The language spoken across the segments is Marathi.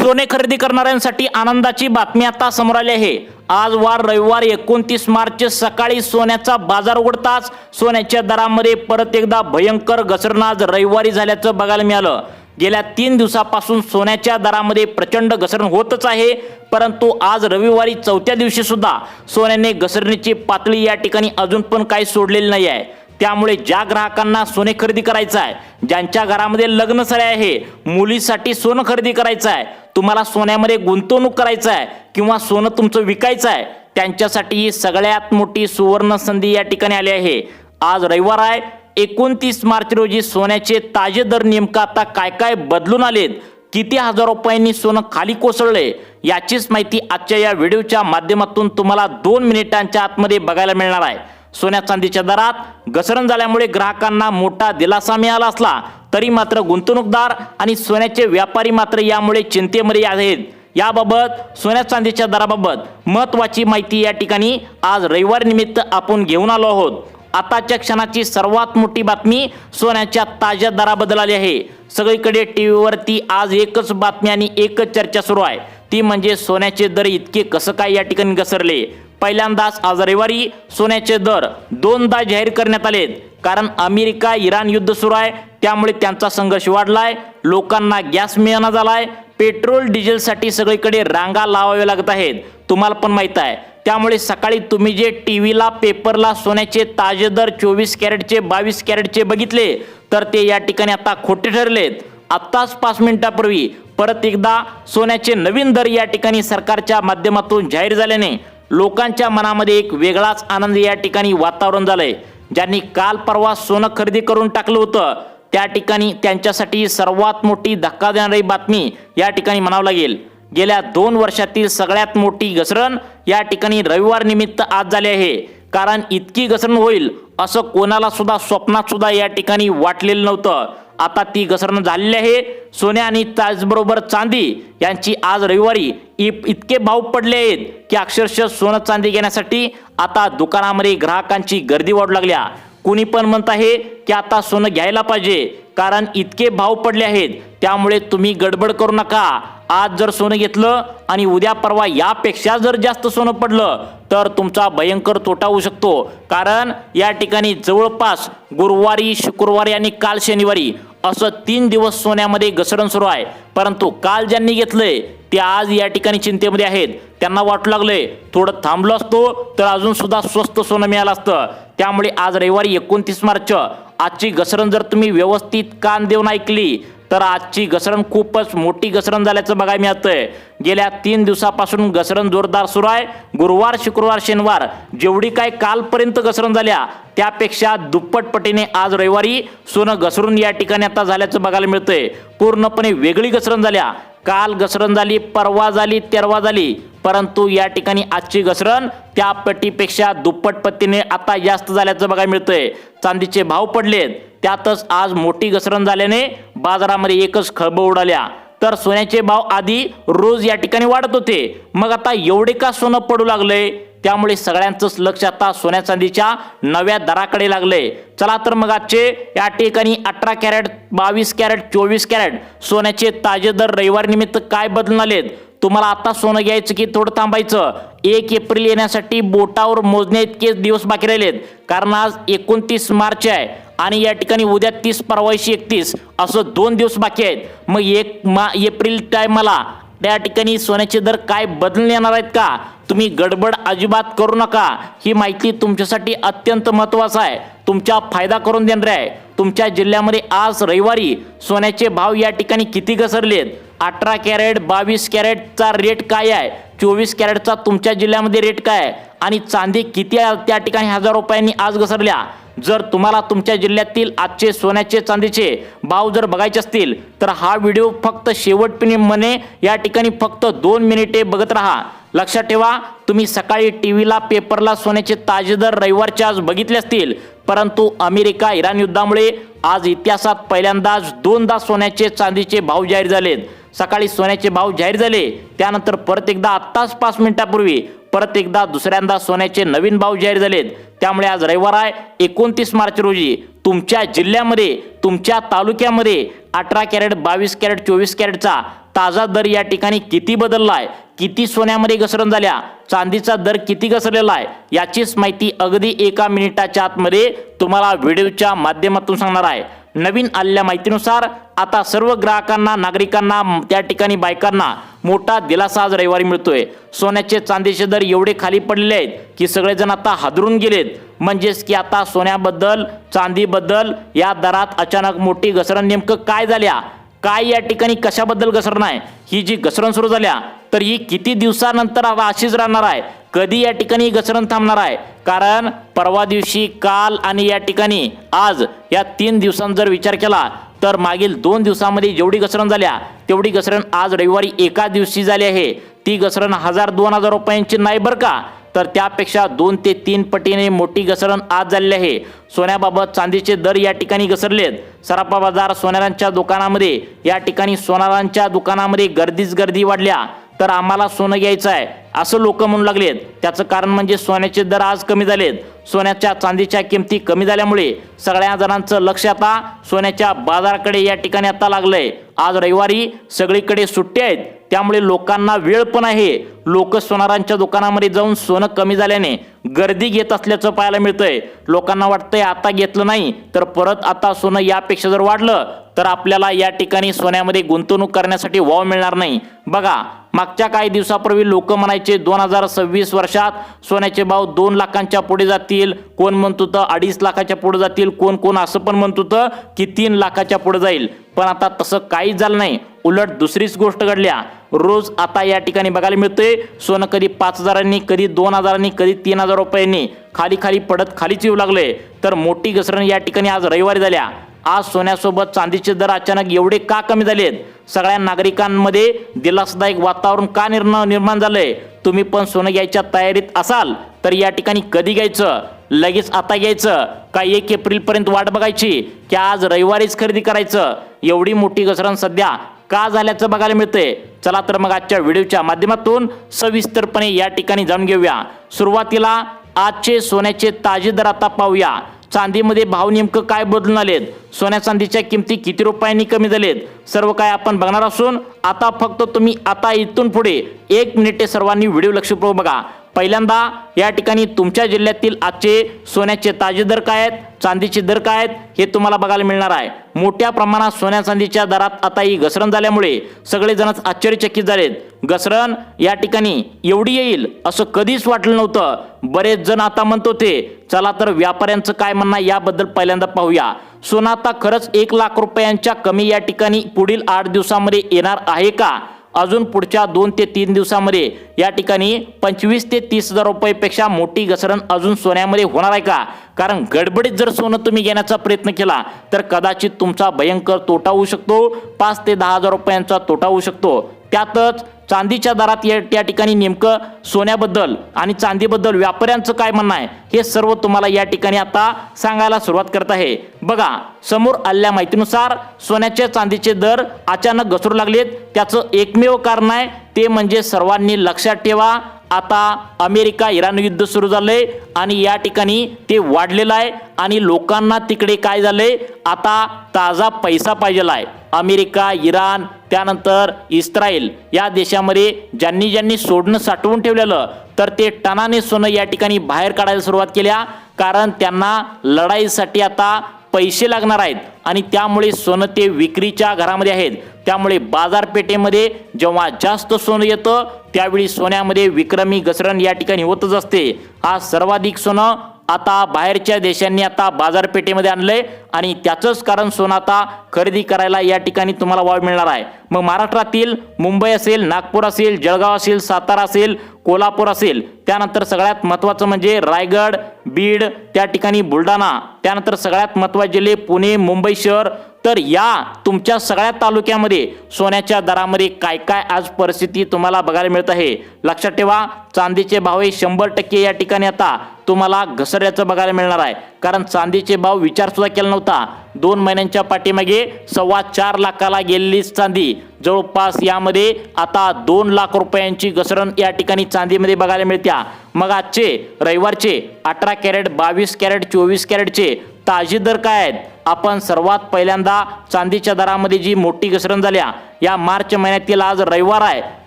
सोने खरेदी करणाऱ्यांसाठी आनंदाची बातमी आता समोर आली आहे। आज वार रविवार 29 मार्च सकाळी सोन्याचा बाजार उघडताच सोन्याच्या दरामध्ये परत एकदा भयंकर घसरण आज रविवारी झाल्याचं बघायला मिळालं। गेल्या 3 दिवसापासून सोन्याच्या दरामध्ये प्रचंड घसरण होतच आहे, परंतु आज रविवारी चौथ्या दिवशी सुद्धा सोन्याने घसरणीची पातळी या ठिकाणी अजून पण काही सोडलेली नाही आहे। त्यामुळे ज्या ग्राहकांना सोने खरेदी करायचं आहे, ज्यांच्या घरामध्ये लग्न सराई आहे, मुलीसाठी सोनं खरेदी करायचं आहे, तुम्हाला सोन्यामध्ये गुंतवणूक करायचं आहे किंवा सोनं तुमचं विकायचं आहे, त्यांच्यासाठी ही सगळ्यात मोठी सुवर्ण संधी या ठिकाणी आली आहे। आज रविवार आहे 29 मार्च रोजी सोन्याचे ताजे दर नेमका आता काय काय बदलून आलेत, किती हजार रुपयांनी सोनं खाली कोसळले, याचीच माहिती आजच्या या व्हिडिओच्या माध्यमातून तुम्हाला 2 मिनिटांच्या आतमध्ये बघायला मिळणार आहे। सोन्या चांदीच्या दरात घसरण झाल्यामुळे ग्राहकांना मोठा दिलासा मिळाला असला तरी मात्र गुंतवणूकदार आणि सोन्याचे व्यापारी मात्र यामुळे चिंतेमध्ये आहेत। याबाबत सोन्या चांदीच्या दराबाबत महत्त्वाची माहिती या ठिकाणी आज रविवार निमित्त आपण घेऊन आलो आहोत। आताच्या क्षणाची सर्वात मोठी बातमी सोन्याच्या ताज्या दराबद्दल आली आहे। सगळीकडे टीव्हीवरती आज एकच बातमी आणि एकच चर्चा सुरू आहे, ती म्हणजे सोन्याचे दर इतके कसं काय या ठिकाणी घसरले। पहिल्यांदाच आज रविवारी सोन्याचे दर 2दा जाहीर करण्यात आलेत, कारण अमेरिका इराण युद्ध सुरू आहे, त्यामुळे त्यांचा संघर्ष वाढलाय, लोकांना गॅस मिळेना झालाय, पेट्रोल डिझेलसाठी सगळीकडे रांगा लावाव्या लागत आहेत, तुम्हाला पण माहित आहे। त्यामुळे सकाळी तुम्ही जे टीव्हीला पेपरला सोन्याचे ताजे दर 24 कॅरेटचे 22 कॅरेटचे बघितले तर ते या ठिकाणी आता खोटे ठरलेत। आत्ताच 5 मिनिटापूर्वी परत एकदा सोन्याचे नवीन दर या ठिकाणी सरकारच्या माध्यमातून जाहीर झाल्याने लोकांच्या मनामध्ये एक वेगळाच आनंद या ठिकाणी वातावरण झालंय। ज्यांनी काल परवा सोनं खरेदी करून टाकलं होतं त्या ठिकाणी त्यांच्यासाठी सर्वात मोठी धक्का देणारी बातमी या ठिकाणी म्हणावं लागेल। गेल्या 2 वर्षातील सगळ्यात मोठी घसरण या ठिकाणी रविवार निमित्त आज झाली आहे, कारण इतकी घसरण होईल असं कोणाला सुद्धा स्वप्नात सुद्धा या ठिकाणी वाटलेलं नव्हतं। आता ती घसरण झालेली आहे। सोने आणि त्याचबरोबर चांदी यांची आज रविवारी इतके भाव पडले आहेत की अक्षरशः सोनं चांदी घेण्यासाठी आता दुकानामध्ये ग्राहकांची गर्दी वाढू लागल्या। कुणी पण म्हणत आहे की आता सोनं घ्यायला पाहिजे, कारण इतके भाव पडले आहेत, त्यामुळे तुम्ही गडबड करू नका। आज जर सोनं घेतलं आणि उद्या परवा यापेक्षा जर जास्त सोनं पडलं तर तुमचा भयंकर तोटा होऊ शकतो, कारण या ठिकाणी जवळपास गुरुवारी, शुक्रवारी आणि काल शनिवारी असं 3 दिवस सोन्यामध्ये घसरण सुरू आहे। परंतु काल ज्यांनी घेतलंय ते आज या ठिकाणी चिंतेमध्ये आहेत, त्यांना वाटू लागले थोडं थांबलो असतो तर अजून सुद्धा स्वस्त सोनं मिळालं असतं। त्यामुळे आज रविवारी 29 मार्च आजची घसरण जर तुम्ही व्यवस्थित कान देऊन ऐकली तर आजची घसरण खूपच मोठी घसरण झाल्याचं बघायला मिळतंय। गेल्या 3 दिवसापासून घसरण जोरदार सुरू आहे। गुरुवार, शुक्रवार, शनिवार जेवढी काय कालपर्यंत घसरण झाल्या त्यापेक्षा दुप्पट पटीने आज रविवारी सोनं घसरून या ठिकाणी आता झाल्याचं बघायला मिळतंय। पूर्णपणे वेगळी घसरण झाल्या। काल घसरण झाली, परवा झाली, तेरवा झाली, परंतु या ठिकाणी आजची घसरण त्या पटीपेक्षा दुप्पट पटीने आता जास्त झाल्याचं बघायला मिळतंय। चांदीचे भाव पडलेत, त्यातच आज मोठी घसरण झाल्याने बाजारामध्ये एकच खळबळ उडाल्या। तर सोन्याचे भाव आधी रोज या ठिकाणी वाढत होते, मग आता एवढे का सोनं पडू लागले, त्यामुळे सगळ्यांचंच लक्ष आता सोन्या चांदीच्या नव्या दराकडे लागले। चला तर मग आजचे या ठिकाणी 18 कॅरेट, 22 कॅरेट, 24 कॅरेट सोन्याचे ताजे दर रविवार निमित्त काय बदलून आलेत, तुम्हाला आता सोनं घ्यायचं की थोडं थांबायचं। 1 एप्रिल येण्यासाठी बोटावर मोजणे इतकेच दिवस बाकी राहिलेत, कारण आज 29 मार्च आहे आणि या ठिकाणी उद्या 30, परवाशी 31 असं 2 दिवस बाकी आहेत। मग 1 एप्रिल टायमाला त्या ठिकाणी सोन्याचे दर काय बदलून येणार आहेत का, तुम्ही गडबड अजिबात करू नका। ही माहिती तुमच्यासाठी अत्यंत महत्त्वाचं आहे, तुमचा फायदा करून देणार आहे। तुमच्या जिल्ह्यामध्ये आज रविवारी सोन्याचे भाव या ठिकाणी किती घसरलेत, 18 कॅरेट 22 कॅरेटचा रेट काय आहे, 24 कॅरेटचा तुमच्या जिल्ह्यामध्ये रेट काय आहे, आणि चांदी किती त्या ठिकाणी हजार रुपयांनी आज घसरल्या। जर तुम्हाला तुमच्या जिल्ह्यातील आजचे सोन्याचे चांदीचे भाव जर बघायचे असतील तर हा व्हिडिओ फक्त शेवटपर्यंत या ठिकाणी फक्त 2 मिनिटे बघत राहा। लक्षात ठेवा, तुम्ही सकाळी टीव्हीला पेपरला सोन्याचे ताजे दर रविवारचे आज बघितले असतील, परंतु अमेरिका इराण युद्धामुळे आज इतिहासात पहिल्यांदाच 2दा सोन्याचे चांदीचे भाव जाहीर झालेत। सकाळी सोन्याचे भाव जाहीर झाले, त्यानंतर परत एकदा आत्ताच 5 मिनिटापूर्वी परत एकदा दुसऱ्यांदा सोन्याचे नवीन भाव जाहीर झालेत। त्यामुळे आज रविवार आहे 29 मार्च रोजी तुमच्या जिल्ह्यामध्ये, तुमच्या तालुक्यामध्ये 18 कॅरेट, 22 कॅरेट, 24 कॅरेटचा ताजा दर या ठिकाणी किती बदललाय, किती सोन्यामध्ये घसरण झाल्या, चांदीचा दर किती घसरलेला आहे, याचीच माहिती अगदी 1 मिनिटाच्या आतमध्ये तुम्हाला व्हिडिओच्या माध्यमातून सांगणार आहे। नवीन आलेल्या माहितीनुसार आता सर्व ग्राहकांना, नागरिकांना, त्या ठिकाणी बायकांना मोठा दिलासा आज रविवारी मिळतोय। सोन्याचे चांदीचे दर एवढे खाली पडलेले आहेत की सगळेजण आता हादरून गेलेत। म्हणजेच की आता सोन्याबद्दल, चांदीबद्दल या दरात अचानक मोठी घसरण नेमकं काय झाल्या, काय या ठिकाणी कशाबद्दल घसरण आहे, ही जी घसरण सुरू झाल्या तर ही किती दिवसानंतर आता अशीच राहणार आहे, कधी या ठिकाणी घसरण थांबणार आहे? कारण परवा दिवशी, काल आणि या ठिकाणी आज या 3 दिवसांचा जर विचार केला तर मागील 2 दिवसांमध्ये जेवढी घसरण झाल्या तेवढी घसरण आज रविवारी एका दिवशी झाली आहे। ती घसरण 1000-2000 रुपयांची नाही बरं का, तर त्यापेक्षा 2 ते 3 पटीने मोठी घसरण आज झालेली आहे। सोन्याबाबत चांदीचे दर या ठिकाणी घसरलेत। सराफा बाजार सोनारांच्या दुकानामध्ये या ठिकाणी सोनारांच्या दुकानामध्ये गर्दीच गर्दी वाढल्या। तर आम्हाला सोनं घ्यायचं आहे असं लोक म्हणू लागलेत। त्याचं कारण म्हणजे सोन्याचे दर आज कमी झालेत। सोन्याच्या चांदीच्या किमती कमी झाल्यामुळे सगळ्या जणांचं लक्ष आता सोन्याच्या बाजाराकडे या ठिकाणी आता लागलंय। आज रविवारी सगळीकडे सुट्टी आहेत, त्यामुळे लोकांना वेळ पण आहे। लोक सोनारांच्या दुकानामध्ये जाऊन सोनं कमी झाल्याने गर्दी घेत असल्याचं पाहायला मिळतंय। लोकांना वाटतंय आता घेतलं नाही तर परत आता सोनं यापेक्षा जर वाढलं तर आपल्याला या ठिकाणी सोन्यामध्ये गुंतवणूक करण्यासाठी वाव मिळणार नाही। बघा, मागच्या काही दिवसापूर्वी लोक म्हणायचे 2026 वर्षात सोन्याचे भाव 2 लाखांच्या पुढे जातील, कोण म्हणत होतं 2.5 लाखाच्या पुढे जातील, कोण असं पण म्हणत होतं की 3 लाखाच्या पुढे जाईल। पण आता तसं काहीच झालं नाही, उलट दुसरीच गोष्ट घडल्या। रोज आता या ठिकाणी बघायला मिळतंय सोनं कधी 5000, कधी 2000, कधी 3000 रुपयांनी खाली पडत खालीच येऊ लागले। तर मोठी घसरण या ठिकाणी आज रविवारी झाल्या। आज सोन्यासोबत चांदीचे दर अचानक एवढे का कमी झालेत? सगळ्या नागरिकांमध्ये दिलासादायक वातावरण का निर्माण झालंय? तुम्ही पण सोनं घ्यायच्या तयारीत असाल तर या ठिकाणी कधी घ्यायचं? लगेच आता घ्यायचं का 1 एप्रिलपर्यंत वाट बघायची की आज रविवारीच खरेदी करायचं? एवढी मोठी घसरण सध्या का झाल्याचं बघायला मिळतंय। चला तर मग आजच्या व्हिडिओच्या माध्यमातून सविस्तरपणे या ठिकाणी जाणून घेऊया। सुरुवातीला आजचे सोन्याचे ताजे दर आता पाहूया। चांदीमध्ये भाव नेमकं काय बदलून आलेत, सोन्या चांदीच्या किमती किती रुपयांनी कमी झालेत, सर्व काय आपण बघणार असून आता फक्त तुम्ही आता इथून पुढे 1 मिनिटे सर्वांनी व्हिडिओ लक्षपूर्वक बघा। पहिल्यांदा या ठिकाणी तुमच्या जिल्ह्यातील आजचे सोन्याचे ताजे दर काय आहेत, चांदीचे दर काय आहेत हे तुम्हाला बघायला मिळणार आहे। मोठ्या प्रमाणात सोन्या चांदीच्या दरात आता ही घसरण झाल्यामुळे सगळेजणच आश्चर्यचकित झालेत। घसरण या ठिकाणी एवढी येईल असं कधीच वाटलं नव्हतं। बरेच जण आता म्हणत होते। चला तर व्यापाऱ्यांचं काय म्हणणं याबद्दल पहिल्यांदा पाहूया। सोनं आता खरंच 1 लाख रुपयांच्या कमी या ठिकाणी पुढील 8 दिवसांमध्ये येणार आहे का? अजून पुढच्या 2 ते 3 दिवसांमध्ये या ठिकाणी 25 ते 30 हजार रुपयापेक्षा मोठी घसरण अजून सोन्यामध्ये होणार आहे का? कारण गडबडीत जर सोनं तुम्ही घेण्याचा प्रयत्न केला तर कदाचित तुमचा भयंकर तोटा होऊ शकतो, 5 ते 10 हजार रुपयांचा तोटा होऊ शकतो। त्यातच चांदीच्या दरात या ठिकाणी नेमकं सोन्याबद्दल आणि चांदीबद्दल व्यापाऱ्यांचं काय म्हणणं आहे हे सर्व तुम्हाला या ठिकाणी आता सांगायला सुरुवात करत आहे। बघा, समोर आलेल्या माहितीनुसार सोन्याचे चांदीचे दर अचानक घसरू लागलेत। त्याचं एकमेव कारण आहे ते म्हणजे सर्वांनी लक्षात ठेवा, आता अमेरिका इराण युद्ध सुरू झालंय आणि या ठिकाणी ते वाढलेलं आहे आणि लोकांना तिकडे काय झालंय, आता ताजा पैसा पाहिजेला आहे। अमेरिका, इराण, त्यानंतर इस्रायल या देशामध्ये ज्यांनी सोनं साठवून ठेवलेलं तर ते टनाने सोनं या ठिकाणी बाहेर काढायला सुरुवात केल्या। कारण त्यांना लढाईसाठी आता पैसे लागणार आहेत आणि त्यामुळे सोनं ते विक्रीच्या घरामध्ये आहेत। त्यामुळे बाजारपेठेमध्ये जेव्हा जास्त सोनं येतं त्यावेळी सोन्यामध्ये विक्रमी घसरण या ठिकाणी होतच असते। आज सर्वाधिक सोनं आता बाहेरच्या देशांनी आता बाजारपेठेमध्ये आणलंय आणि त्याचंच कारण सोनं आता खरेदी करायला या ठिकाणी तुम्हाला वाव मिळणार आहे। मग महाराष्ट्रातील मुंबई असेल, नागपूर असेल, जळगाव असेल, सातारा असेल, कोल्हापूर असेल, त्यानंतर सगळ्यात महत्त्वाचं म्हणजे रायगड, बीड, त्या ठिकाणी बुलढाणा, त्यानंतर सगळ्यात महत्त्वाचे जिल्हे पुणे, मुंबई शहर, तर या तुमच्या सगळ्या तालुक्यामध्ये सोन्याच्या दरामध्ये काय काय आज परिस्थिती तुम्हाला बघायला मिळत आहे। लक्षात ठेवा, चांदीचे भाव हे 100% या ठिकाणी आता तुम्हाला घसरल्याचं बघायला मिळणार आहे। कारण चांदीचे भाव विचार सुद्धा केला नव्हता। 2 महिन्यांच्या पाठीमागे 4.25 लाखाला गेलेली चांदी जवळपास यामध्ये आता 2 लाख रुपयांची घसरण या ठिकाणी चांदीमध्ये बघायला मिळत्या। मग आजचे रविवारचे 18 कॅरेट, 22 कॅरेट, 24 कॅरेटचे ताजे दर काय आहेत? आपण सर्वात पहिल्यांदा चांदीच्या दरामध्ये जी मोठी घसरण झाल्या या मार्च महिन्यातील आज रविवार आहे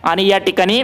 आणि या ठिकाणी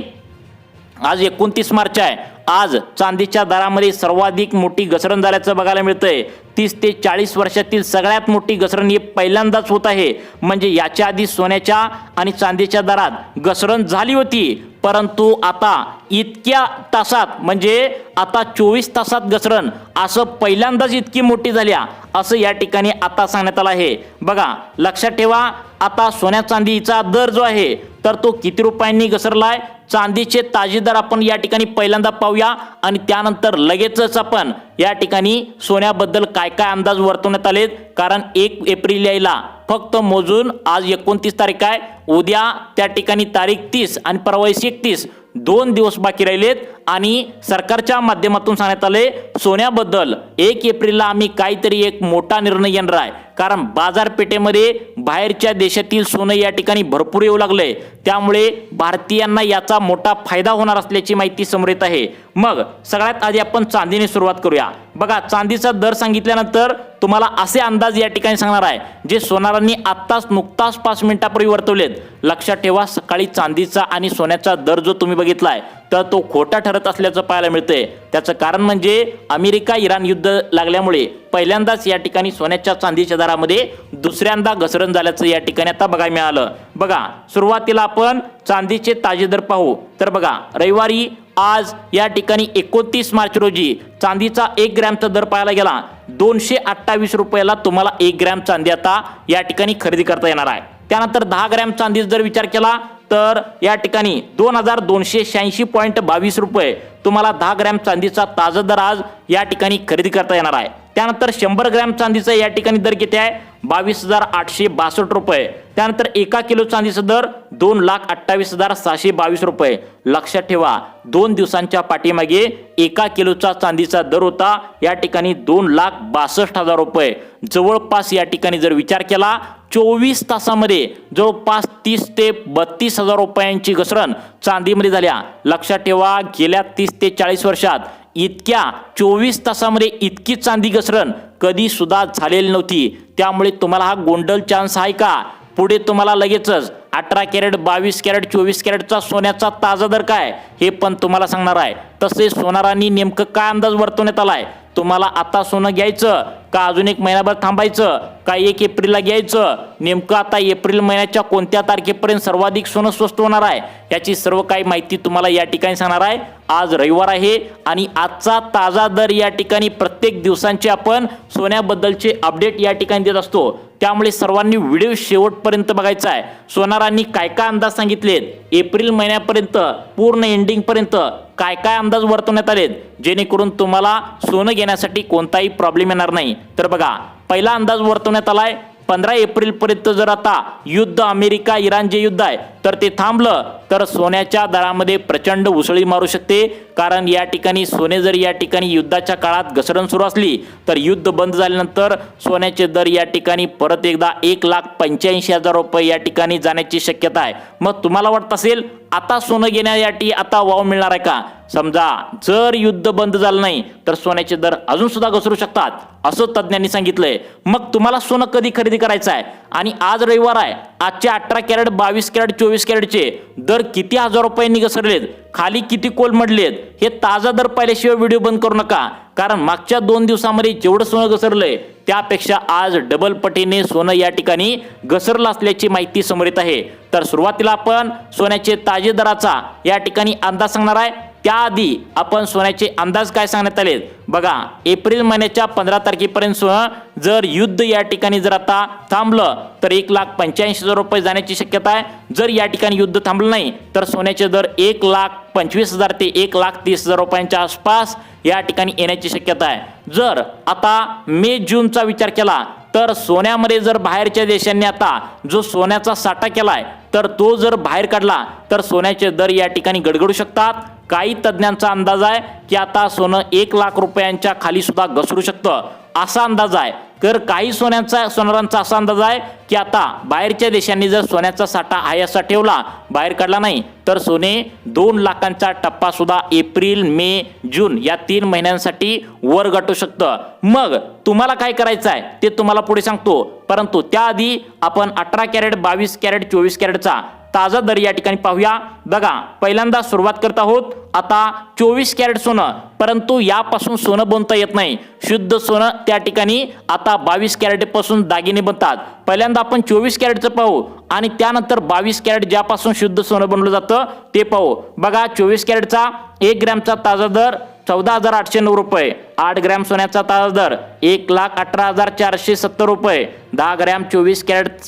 आज 29 मार्च आहे। आज चांदीच्या दरामध्ये सर्वाधिक मोठी घसरण झाल्याचं बघायला मिळतंय। 30 ते 40 वर्षातील सगळ्यात मोठी घसरण ही पहिल्यांदाच होत आहे। म्हणजे याच्या आधी सोन्याच्या आणि चांदीच्या दरात घसरण झाली होती, परंतु आता इतक्या तासात म्हणजे आता 24 तासात घसरण असं पहिल्यांदाच इतकी मोठी झाल्या असं या ठिकाणी आता सांगण्यात आलं आहे। बघा लक्षात ठेवा, आता सोन्या चांदीचा दर जो आहे तर तो किती रुपयांनी घसरलाय, चांदीचे ताजे दर आपण या ठिकाणी पहिल्यांदा पाहूया आणि त्यानंतर लगेचच आपण या ठिकाणी सोन्याबद्दल काय काय अंदाज वर्तवण्यात आलेत। कारण 1 एप्रिल यायला फक्त मोजून आज 29 तारीख आहे, उद्या त्या ठिकाणी तारीख 30 आणि परवा 31, 2 दिवस बाकी राहिलेत आणि सरकारच्या माध्यमातून सांगण्यात आले सोन्याबद्दल 1 एप्रिलला आम्ही काहीतरी एक मोठा निर्णय घेणार आहे। कारण बाजारपेठेमध्ये बाहेरच्या देशातील सोनं या ठिकाणी भरपूर येऊ लागलंय, त्यामुळे भारतीयांना याचा मोठा फायदा होणार असल्याची माहिती समोर येत आहे। मग सगळ्यात आधी आपण चांदीने सुरुवात करूया। बघा चांदीचा दर सांगितल्यानंतर तुम्हाला असे अंदाज या ठिकाणी सांगणार आहे जे सोनारांनी आत्ताच नुकताच 5 मिनिटापूर्वी वर्तवलेत। लक्षात ठेवा, सकाळी चांदीचा आणि सोन्याचा दर जो तुम्ही बघितलाय तर तो खोटा ठरत असल्याचं पाहायला मिळतंय। त्याचं कारण म्हणजे अमेरिका इराण युद्ध लागल्यामुळे पहिल्यांदाच या ठिकाणी सोन्याच्या चांदीच्या दरामध्ये दुसऱ्यांदा घसरण झाल्याचं या ठिकाणी आता बघायला मिळालं। बघा सुरुवातीला आपण चांदीचे ताजे दर पाहू तर बघा रविवारी आज या ठिकाणी 29 मार्च रोजी चांदीचा 1 ग्रॅमचा दर पाहायला गेला 228 रुपयाला तुम्हाला 1 ग्रॅम चांदी आता या ठिकाणी खरेदी करता येणार आहे। त्यानंतर 10 ग्रॅम चांदीचा जर विचार केला तर या ठिकाणी 2286.22 रुपये तुम्हाला 10 ग्रॅम चांदीचा ताजा दर आज या ठिकाणी खरेदी करता येणार आहे। त्यानंतर 100 ग्रॅम चांदीचा या ठिकाणी दर किती आहे 22,862 रुपये। त्यानंतर 1 किलो चांदीचा दर 2,28,622 रुपये। लक्षात ठेवा 2 दिवसांच्या पाठीमागे 1 किलोचा चांदीचा दर होता या ठिकाणी 2,62,000 रुपये। जवळपास या ठिकाणी जर विचार केला 24 तासामध्ये जवळपास 30 ते 32,000 रुपयांची घसरण चांदीमध्ये झाल्या। लक्षात ठेवा गेल्या 30 ते 40 वर्षात इतक्या 24 तासामध्ये इतकी चांदी घसरण कधी सुद्धा झालेली नव्हती। त्यामुळे तुम्हाला हा गोंडल चान्स आहे का? पुढे तुम्हाला लगेचच 18 कॅरेट 22 कॅरेट 24 कॅरेटचा सोन्याचा ताजा दर काय हे पण तुम्हाला सांगणार आहे। तसे सोनारांनी नेमकं काय अंदाज वर्तवण्यात आलाय, तुम्हाला आता सोनं घ्यायचं का अजून 1 महिनाभर थांबायचं का 1 एप्रिलला घ्यायचं, नेमकं आता एप्रिल महिन्याच्या कोणत्या तारखेपर्यंत सर्वाधिक सोनं स्वस्त होणार आहे याची सर्व काही माहिती तुम्हाला या ठिकाणी सांगणार आहे। आज रविवार आहे आणि आजचा ताजा दर या ठिकाणी प्रत्येक दिवसांचे आपण सोन्याबद्दलचे अपडेट या ठिकाणी देत असतो, त्यामुळे सर्वांनी व्हिडिओ शेवटपर्यंत बघायचा आहे। सोनारांनी काय काय अंदाज सांगितलेत एप्रिल महिन्यापर्यंत पूर्ण एंडिंग पर्यंत काय काय अंदाज वर्तवण्यात आलेत जेणेकरून तुम्हाला सोनं घेण्यासाठी कोणताही प्रॉब्लेम येणार नाही। तर बघा पहिला अंदाज वर्तवण्यात आलाय 15 एप्रिल पर्यंत जर आता युद्ध अमेरिका इराण जे युद्ध आहे तर ते थांबलं तर सोन्याच्या दरामध्ये प्रचंड उसळी मारू शकते। कारण या ठिकाणी सोने जर या ठिकाणी युद्धाच्या काळात घसरण सुरू असली तर युद्ध बंद झाल्यानंतर सोन्याचे दर या ठिकाणी परत एकदा 1,85,000 रुपये या ठिकाणी जाण्याची शक्यता आहे। मग तुम्हाला वाटत असेल आता सोनं घेण्यासाठी आता वाव मिळणार आहे का? समजा जर युद्ध बंद झालं नाही तर सोन्याचे दर अजून सुद्धा घसरू शकतात असं तज्ञांनी सांगितलंय। मग तुम्हाला सोनं कधी खरेदी करायचं आहे आणि आज रविवार आहे, आजचे 18 कॅरेट 22 कॅरेट 24 कॅरेटचे दर किती हजार रुपयांनी घसरलेत, खाली किती कोलमडलेत हे ताजा दर पाहिल्याशिवाय व्हिडिओ बंद करू नका। कारण मागच्या 2 दिवसामध्ये जेवढं सोनं घसरलंय त्यापेक्षा आज डबल पटीने सोनं या ठिकाणी घसरलं असल्याची माहिती समोर येत आहे। तर सुरुवातीला आपण सोन्याचे ताजे दराचा या ठिकाणी अंदाज सांगणार आहे। त्याआधी आपण सोन्याचे अंदाज काय सांगण्यात आलेत बघा। एप्रिल महिन्याच्या 15 तारखेपर्यंत सोनं जर युद्ध या ठिकाणी जर आता थांबलं तर 1,85,000 रुपये जाण्याची शक्यता आहे। जर या ठिकाणी युद्ध थांबलं नाही तर सोन्याचे दर 1,25,000 ते 1,30,000 रुपयांच्या आसपास या ठिकाणी येण्याची शक्यता आहे। जर आता मे जूनचा विचार केला तर सोन्यामध्ये जर बाहेरच्या देशांनी आता जो सोन्याचा साठा केलाय तर तो जर बाहेर काढला तर सोन्याचे दर या ठिकाणी गडगडू शकतात। काही तज्ञांचा अंदाज आहे की आता सोनं 1,00,000 रुपयांच्या खाली सुद्धा घसरू शकतं असा अंदाज आहे। तर काही सोनारांचा असा अंदाज आहे की आता बाहेरच्या देशांनी जर सोन्याचा साठा आहे असा ठेवला, बाहेर काढला नाही, तर सोने 2 लाखांचा टप्पा सुद्धा एप्रिल, मे, जून या 3 महिन्यांसाठी वर गाठू शकतं. मग तुम्हाला काय करायचं आहे ते तुम्हाला पुढे सांगतो, परंतु त्याआधी आपण 18 कॅरेट, 22 कॅरेट, 24 कॅरेटचा ताजा दर या ठिकाणी पाहूया. बघा, पहिल्यांदा सुरुवात करत आहोत आता 24 कॅरेट सोनं, परंतु यापासून सोनं बनता येत नाही. शुद्ध सोनं त्या ठिकाणी आता 22 कॅरेट पासून दागिने बनतात. पहिल्यांदा आपण 24 कॅरेटचं पाहू आणि त्यानंतर 22 कॅरेट ज्यापासून शुद्ध सोनं बनवलं जातं ते पाहू. बघा, 24 कॅरेटचा 1 ग्रॅमचा ताजा दर 14,809 रुपये. 8 ग्रॅम सोन्याचा ताजा दर 1,18,470 रुपये. 10 ग्रॅम 24 कॅरेट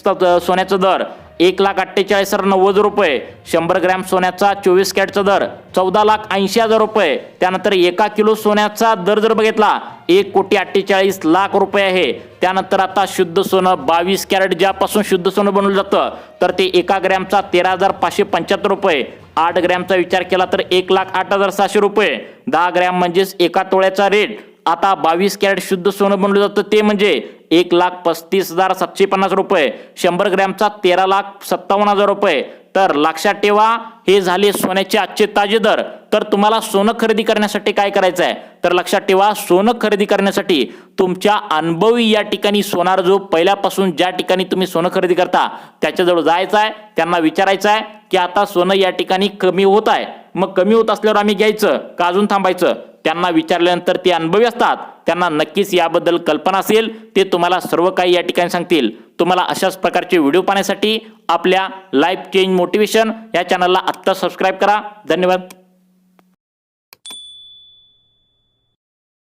सोन्याचा दर 1,48,90 रुपये. 100 ग्रॅम सोन्याचा 24 कॅरेटचा दर 14,80,000 रुपये. त्यानंतर 1 किलो सोन्याचा दर जर बघितला 1,48,00,000 रुपये आहे. त्यानंतर आता शुद्ध सोनं 22 कॅरेट ज्यापासून शुद्ध सोनं बनवलं जातं तर ते 1 ग्रॅमचा 13,575 रुपये. 8 ग्रॅमचा विचार केला तर 1,08,700 रुपये. 10 ग्रॅम म्हणजेच 1 तोळ्याचा रेट आता 22 कॅरेट शुद्ध सोनं बनवलं जातं ते म्हणजे 1,35,750 रुपये. 100 ग्रॅमचा 13,57,000 रुपये. तर लक्षात ठेवा, हे झाले सोन्याचे आजचे ताजे दर. तर तुम्हाला सोनं खरेदी करण्यासाठी काय करायचं आहे, तर लक्षात ठेवा, सोनं खरेदी करण्यासाठी तुमच्या अनुभवी या ठिकाणी सोनार जो पहिल्यापासून ज्या ठिकाणी तुम्ही सोनं खरेदी करता त्याच्याजवळ जायचं आहे, त्यांना विचारायचं आहे की आता सोनं या ठिकाणी कमी होत आहे, मग कमी होत असल्यावर आम्ही घ्यायचं का अजून थांबायचं. त्यांना विचारल्यानंतर ते अनुभवी असतात, त्यांना नक्कीच याबद्दल कल्पना असेल, ते तुम्हाला सर्व काही या ठिकाणी सांगतील. तुम्हाला अशाच प्रकारचे व्हिडिओ पाहण्यासाठी आपल्या लाईफ चेंज मोटिवेशन या चॅनलला आत्ता सबस्क्राईब करा. धन्यवाद.